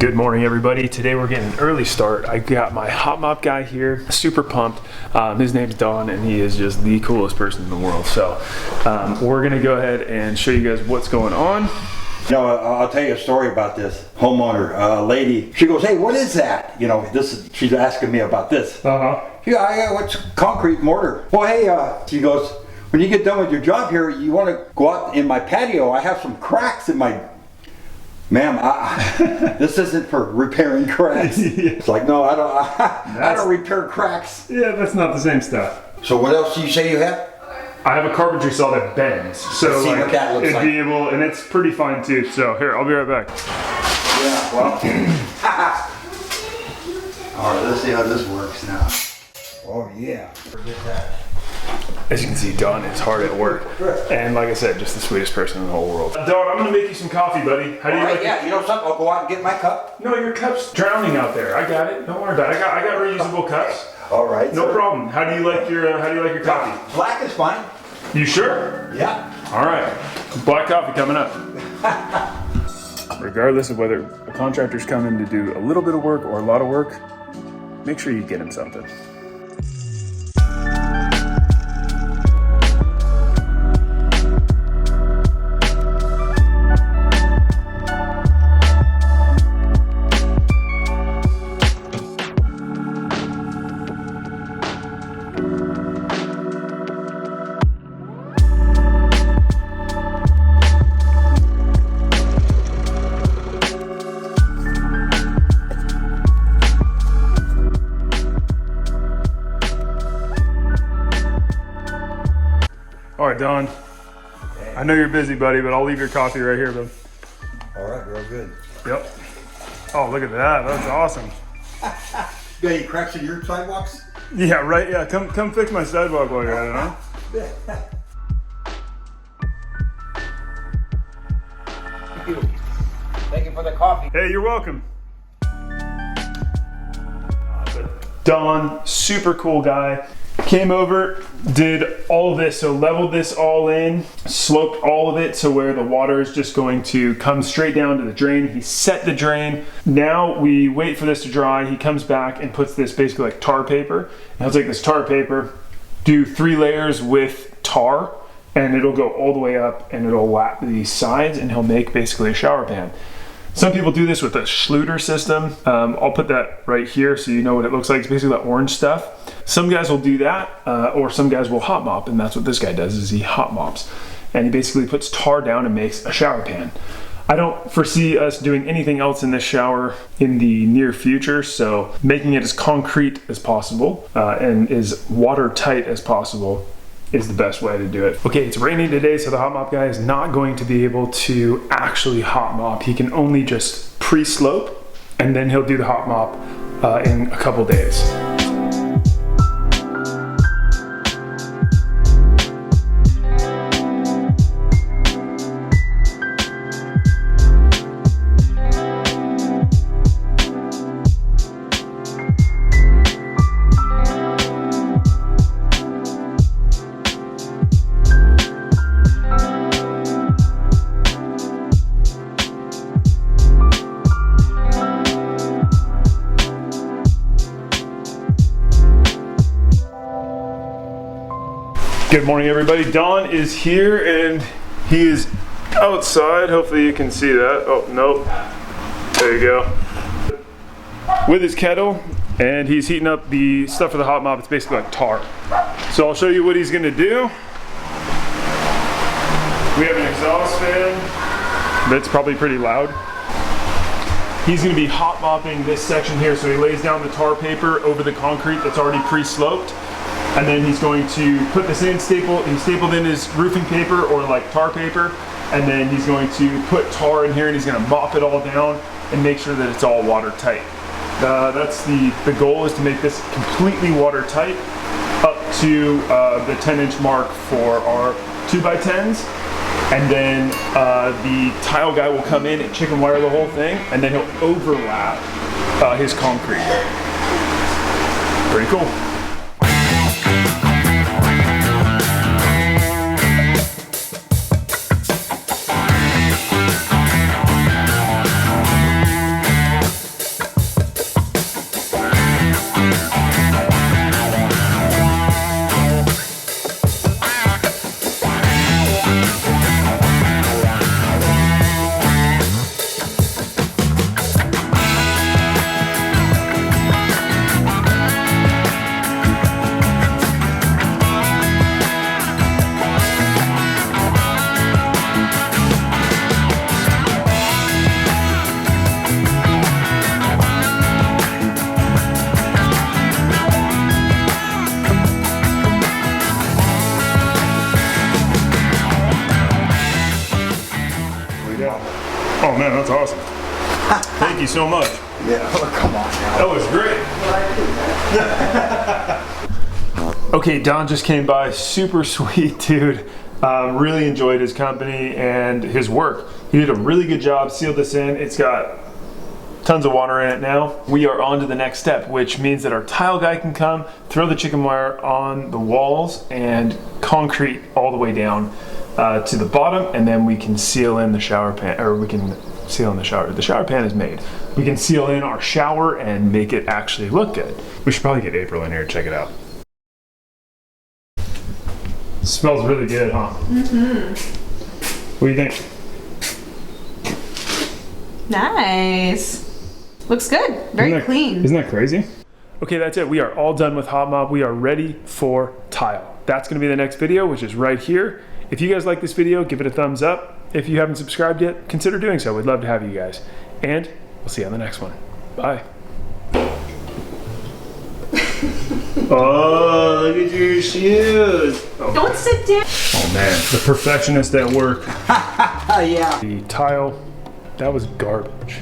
Good morning, everybody. Today we're getting an early start. I got my hot mop guy here, super pumped. His name's Don, and he is just the coolest person in the world. So we're gonna go ahead and show you guys what's going on. You know, I'll tell you a story about this homeowner lady. She goes, "Hey, what is that?" You know, she's asking me about this. Yeah, I got what's concrete mortar. Well, hey, she goes, "When you get done with your job here, you want to go out in my patio? I have some cracks in my." Ma'am, this isn't for repairing cracks. Yeah. It's like, no, I don't repair cracks. Yeah, that's not the same stuff. So what else do you say you have? I have a carpentry saw that bends. So let's see what that looks like. Be able, and it's pretty fine too. So here, I'll be right back. Yeah, well. All right, let's see how this works now. Oh yeah, forget that. As you can see, Don is hard at work. And like I said, just the sweetest person in the whole world. Don, I'm gonna make you some coffee, buddy. How do you like it? Yeah, you know something? I'll go out and get my cup. No, your cup's drowning out there. I got it. Don't worry about it. I got reusable cups. All right. No problem. How do you like your coffee? Black is fine. You sure? Yeah. All right. Black coffee coming up. Regardless of whether a contractor's coming to do a little bit of work or a lot of work, make sure you get him something. All right, Don. I know you're busy, buddy, but I'll leave your coffee right here, bud. All right, real good. Yep. Oh, look at that. That's awesome. You got any cracks in your sidewalks? Yeah, right. Yeah, come fix my sidewalk while you're at it, huh? Thank you. Thank you for the coffee. Hey, you're welcome. Don, super cool guy. Came over, did all of this, so leveled this all in, sloped all of it so where the water is just going to come straight down to the drain. He set the drain. Now we wait for this to dry. He comes back and puts this basically like tar paper. And he'll take this tar paper, do 3 layers with tar, and it'll go all the way up and it'll lap the sides, and he'll make basically a shower pan. Some people do this with a Schluter system. I'll put that right here so you know what it looks like. It's basically that orange stuff. Some guys will do that, or some guys will hot mop, and that's what this guy does, is he hot mops. And he basically puts tar down and makes a shower pan. I don't foresee us doing anything else in this shower in the near future, so making it as concrete as possible and as watertight as possible is the best way to do it. Okay, it's raining today, so the hot mop guy is not going to be able to actually hot mop. He can only just pre-slope, and then he'll do the hot mop in a couple days. Good morning, everybody. Don is here and he is outside. Hopefully you can see that. Oh, nope. There you go. With his kettle, and he's heating up the stuff for the hot mop. It's basically like tar. So I'll show you what he's gonna do. We have an exhaust fan that's probably pretty loud. He's gonna be hot mopping this section here. So he lays down the tar paper over the concrete that's already pre-sloped. And then he's going to put this in, he stapled in his roofing paper or like tar paper, and then he's going to put tar in here and he's gonna mop it all down and make sure that it's all watertight. That's the goal, is to make this completely watertight up to the 10-inch mark for our 2x10s. And then the tile guy will come in and chicken wire the whole thing, and then he'll overlap his concrete. Pretty cool. That's awesome. Thank you so much. Yeah, oh, come on now. That was great. Okay, Don just came by. Super sweet dude. Really enjoyed his company and his work. He did a really good job, sealed this in. It's got tons of water in it now. We are on to the next step, which means that our tile guy can come, throw the chicken wire on the walls and concrete all the way down to the bottom, and then we can seal in the shower pan, or we can seal in the shower. The shower pan is made. We can seal in our shower and make it actually look good. We should probably get April in here to check it out. It smells really good, huh? Mm-hmm. What do you think? Nice. Looks good. Very clean. Isn't that crazy? Okay, that's it. We are all done with Hot Mop. We are ready for tile. That's gonna be the next video, which is right here. If you guys like this video, give it a thumbs up. If you haven't subscribed yet, consider doing so. We'd love to have you guys. And we'll see you on the next one. Bye. Oh, look at your shoes. Oh. Don't sit down. Oh man, the perfectionist at work. Yeah. The tile, that was garbage.